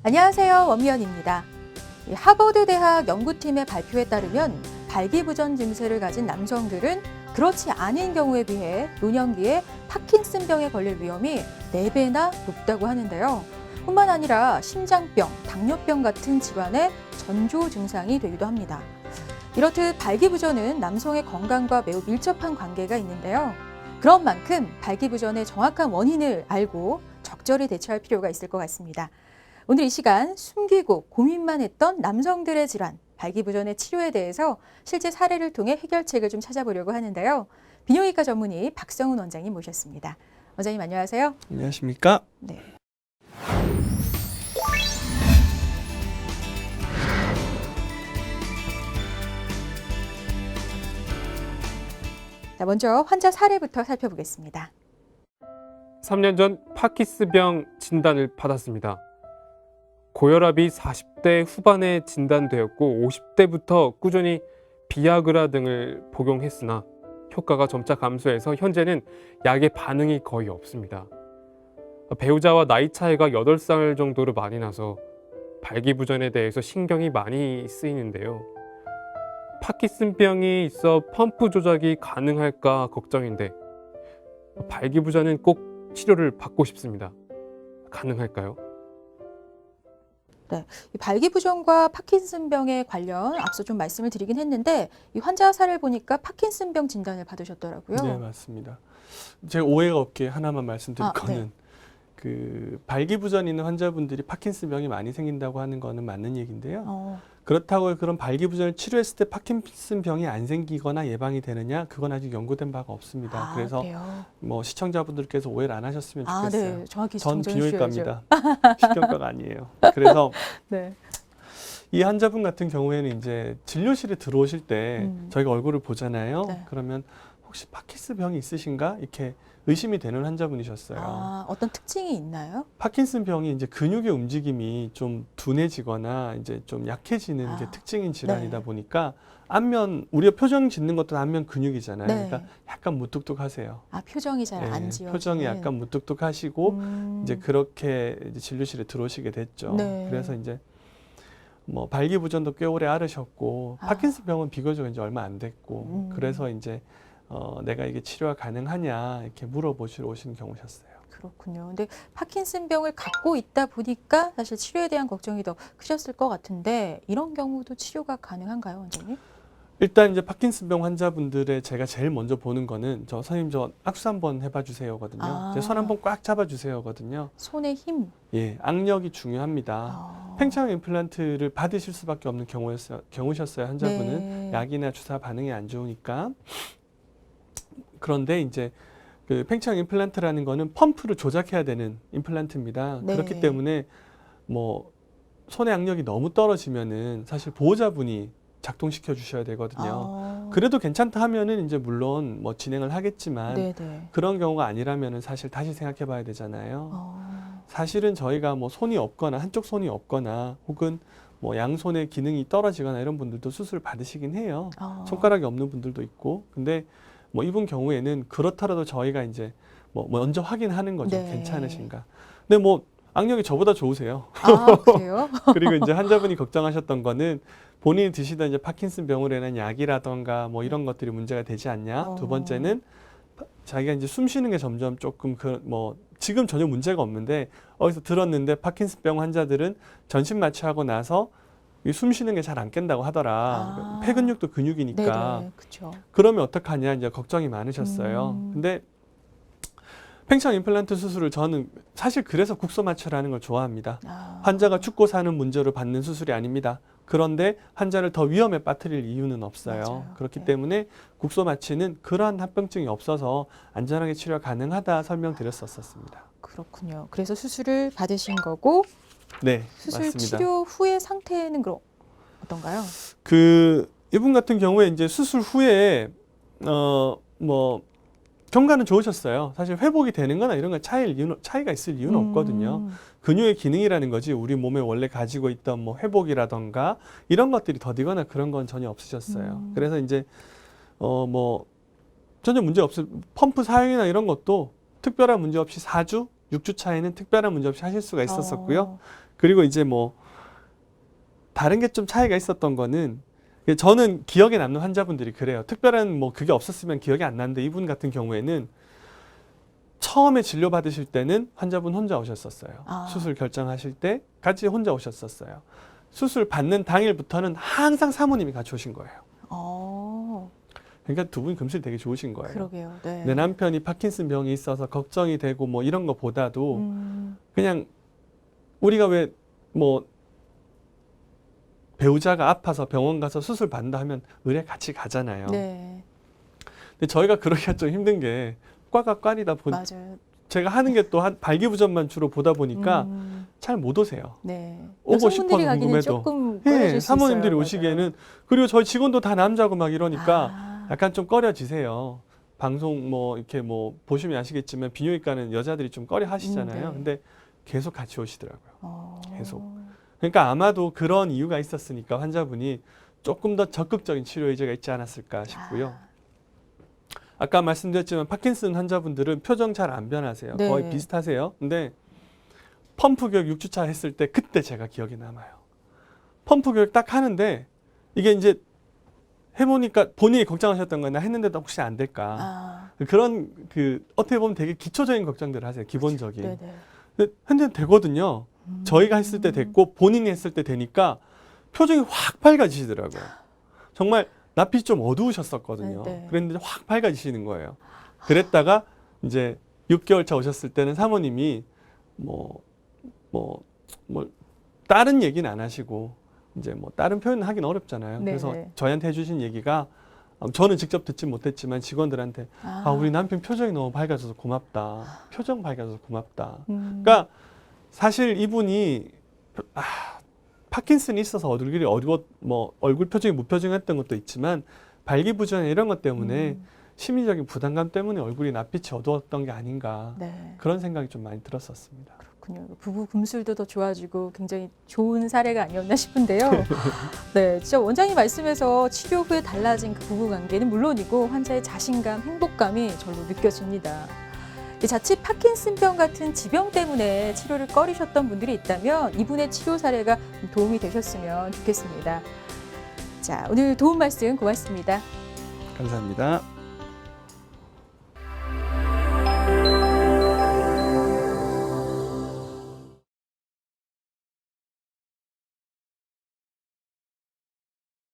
안녕하세요. 원미연입니다. 하버드 대학 연구팀의 발표에 따르면 발기부전 증세를 가진 남성들은 그렇지 않은 경우에 비해 노년기에 파킨슨병에 걸릴 위험이 4배나 높다고 하는데요. 뿐만 아니라 심장병, 당뇨병 같은 질환의 전조 증상이 되기도 합니다. 이렇듯 발기부전은 남성의 건강과 매우 밀접한 관계가 있는데요. 그런 만큼 발기부전의 정확한 원인을 알고 적절히 대처할 필요가 있을 것 같습니다. 오늘 이 시간 숨기고 고민만 했던 남성들의 질환, 발기부전의 치료에 대해서 실제 사례를 통해 해결책을 좀 찾아보려고 하는데요. 비뇨기과 전문의 박성훈 원장님 모셨습니다. 원장님 안녕하세요. 안녕하십니까? 네. 자, 먼저 환자 사례부터 살펴보겠습니다. 3년 전 파킨슨병 진단을 받았습니다. 고혈압이 40대 후반에 진단되었고 50대부터 꾸준히 비아그라 등을 복용했으나 효과가 점차 감소해서 현재는 약의 반응이 거의 없습니다. 배우자와 나이 차이가 8살 정도로 많이 나서 발기부전에 대해서 신경이 많이 쓰이는데요. 파킨슨병이 있어 펌프 조작이 가능할까 걱정인데 발기부전은 꼭 치료를 받고 싶습니다. 가능할까요? 네, 이 발기부전과 파킨슨병의 관련 앞서 좀 말씀을 드리긴 했는데 이 환자 사례를 보니까 파킨슨병 진단을 받으셨더라고요. 네, 맞습니다. 제가 오해가 없게 하나만 말씀드릴 거는 네. 그 발기부전 있는 환자분들이 파킨슨병이 많이 생긴다고 하는 거는 맞는 얘기인데요. 어, 그렇다고 그런 발기부전을 치료했을 때 파킨슨병이 안 생기거나 예방이 되느냐? 그건 아직 연구된 바가 없습니다. 그래서 그래요? 뭐 시청자분들께서 오해를 안 하셨으면 아, 좋겠어요. 네, 정확히 전 정정해 주셔야죠. 비뇨기과입니다. 신경과가 아니에요. 그래서 네. 이 환자분 같은 경우에는 이제 진료실에 들어오실 때 저희가 얼굴을 보잖아요. 네. 그러면 혹시 파킨슨병이 있으신가? 이렇게 의심이 되는 환자분이셨어요. 아, 어떤 특징이 있나요? 파킨슨병이 이제 근육의 움직임이 좀 둔해지거나 이제 좀 약해지는 게 특징인 질환이다 네. 보니까 안면, 우리가 표정 짓는 것도 안면 근육이잖아요. 네. 그러니까 약간 무뚝뚝하세요. 아, 표정이 잘 안 예, 지어지는. 표정이 약간 무뚝뚝하시고 이제 그렇게 이제 진료실에 들어오시게 됐죠. 네. 그래서 이제 뭐 발기부전도 꽤 오래 앓으셨고 아. 파킨슨병은 비교적 이제 얼마 안 됐고 음. 그래서 이제 내가 이게 치료가 가능하냐 이렇게 물어보시러 오시는 경우셨어요. 그렇군요. 근데 파킨슨병을 갖고 있다 보니까 사실 치료에 대한 걱정이 더 크셨을 것 같은데 이런 경우도 치료가 가능한가요, 원장님? 일단 이제 파킨슨병 환자분들의 제가 제일 먼저 보는 거는 선생님 저 악수 한번 해봐 주세요거든요. 아. 손 한번 꽉 잡아 주세요거든요. 손의 힘. 예, 악력이 중요합니다. 아. 팽창 임플란트를 받으실 수밖에 없는 경우셨어요. 환자분은 네. 약이나 주사 반응이 안 좋으니까. 그런데 이제 그 팽창 임플란트라는 거는 펌프를 조작해야 되는 임플란트입니다. 네. 그렇기 때문에 뭐 손의 악력이 너무 떨어지면은 사실 보호자분이 작동시켜 주셔야 되거든요. 아. 그래도 괜찮다 하면은 이제 물론 뭐 진행을 하겠지만 네네. 그런 경우가 아니라면은 사실 다시 생각해 봐야 되잖아요. 아. 사실은 저희가 뭐 손이 없거나 한쪽 손이 없거나 혹은 뭐 양손의 기능이 떨어지거나 이런 분들도 수술을 받으시긴 해요. 아. 손가락이 없는 분들도 있고. 근데 뭐 이분 경우에는 그렇더라도 저희가 이제 뭐 먼저 확인하는 거죠. 네. 괜찮으신가. 근데 뭐 악력이 저보다 좋으세요. 아, 그래요? 그리고 이제 환자분이 걱정하셨던 거는 본인이 드시던 이제 파킨슨병으로 인한 약이라던가 뭐 이런 것들이 문제가 되지 않냐. 두 번째는 자기가 이제 숨 쉬는 게 점점 조금 뭐 지금 전혀 문제가 없는데 어디서 들었는데 파킨슨병 환자들은 전신 마취하고 나서 숨 쉬는 게 잘 안 깬다고 하더라. 아. 폐근육도 근육이니까. 네네, 그렇죠. 그러면 어떡하냐 이제 걱정이 많으셨어요. 근데 팽창 임플란트 수술을 저는 사실 그래서 국소 마취라는 걸 좋아합니다. 아. 환자가 죽고 사는 문제로 받는 수술이 아닙니다. 그런데 환자를 더 위험에 빠뜨릴 이유는 없어요. 맞아요. 그렇기 네. 때문에 국소 마취는 그러한 합병증이 없어서 안전하게 치료가 가능하다 설명드렸었습니다. 그렇군요. 그래서 수술을 받으신 거고 네, 수술 맞습니다. 치료 후의 상태는 그럼 어떤가요? 그 이분 같은 경우에 이제 수술 후에 뭐 경과는 좋으셨어요. 사실 회복이 되는 거나 이런 거 차이가 있을 이유는 없거든요. 근육의 기능이라는 거지 우리 몸에 원래 가지고 있던 뭐 회복이라던가 이런 것들이 더디거나 그런 건 전혀 없으셨어요. 그래서 이제 뭐 전혀 문제 없을 펌프 사용이나 이런 것도 특별한 문제 없이 4주, 6주 차에는 특별한 문제 없이 하실 수가 있었었고요. 어. 그리고 이제 뭐 다른 게 좀 차이가 있었던 거는 저는 기억에 남는 환자분들이 그래요. 특별한 뭐 그게 없었으면 기억이 안 나는데 이분 같은 경우에는 처음에 진료 받으실 때는 환자분 혼자 오셨었어요. 아. 수술 결정하실 때까지 혼자 오셨었어요. 수술 받는 당일부터는 항상 사모님이 같이 오신 거예요. 어. 그러니까 두 분 금슬이 되게 좋으신 거예요. 그러게요. 네. 내 남편이 파킨슨 병이 있어서 걱정이 되고 뭐 이런 거보다도 그냥 우리가 왜 뭐 배우자가 아파서 병원 가서 수술 받는다 하면 의뢰 같이 가잖아요. 네. 근데 저희가 그러기가 좀 힘든 게 과가 꽈리다 보니 맞아요. 제가 하는 게 또 한 발기부전만 주로 보다 보니까 잘 못 오세요. 네. 오고 여성분들이 싶어서 가기는 궁금해도. 조금 예, 꺼려질 수 사모님들이 있어요. 오시기에는 맞아요. 그리고 저희 직원도 다 남자고 막 이러니까 아. 약간 좀 꺼려지세요. 방송 뭐 이렇게 뭐 보시면 아시겠지만 비뇨기과는 여자들이 좀 꺼려 하시잖아요. 네. 근데 계속 같이 오시더라고요. 어. 계속. 그러니까 아마도 그런 이유가 있었으니까 환자분이 조금 더 적극적인 치료 의지가 있지 않았을까 싶고요. 아. 아까 말씀드렸지만 파킨슨 환자분들은 표정 잘 안 변하세요. 네. 거의 비슷하세요. 근데 펌프 교육 6주차 했을 때 그때 제가 기억이 남아요. 펌프 교육 딱 하는데 이게 이제 해보니까 본인이 걱정하셨던 거나 했는데도 혹시 안 될까. 아. 그런 어떻게 보면 되게 기초적인 걱정들을 하세요. 기본적인. 네네. 근데 현재는 되거든요. 저희가 했을 때 됐고 본인이 했을 때 되니까 표정이 확 밝아지시더라고요. 정말 낯빛이 좀 어두우셨었거든요. 네. 그랬는데 확 밝아지시는 거예요. 그랬다가 이제 6개월 차 오셨을 때는 사모님이 뭐 다른 얘기는 안 하시고 이제 뭐 다른 표현은 하긴 어렵잖아요. 네네. 그래서 저희한테 해주신 얘기가 저는 직접 듣진 못했지만 직원들한테 아. 아, 우리 남편 표정이 너무 밝아져서 고맙다. 표정 밝아져서 고맙다. 그러니까 그러니까 사실 이분이 파킨슨이 있어서 얼굴이 어두워 뭐 얼굴 표정이 무표정했던 것도 있지만 발기부전 이런 것 때문에 심리적인 부담감 때문에 얼굴이 낯빛이 어두웠던 게 아닌가 네. 그런 생각이 좀 많이 들었었습니다. 그렇군요. 부부 금술도 더 좋아지고 굉장히 좋은 사례가 아니었나 싶은데요. 네, 진짜 원장님 말씀에서 치료 후에 달라진 그 부부 관계는 물론이고 환자의 자신감, 행복감이 절로 느껴집니다. 자칫 파킨슨병 같은 지병 때문에 치료를 꺼리셨던 분들이 있다면 이분의 치료 사례가 도움이 되셨으면 좋겠습니다. 자, 오늘 도움 말씀 고맙습니다. 감사합니다.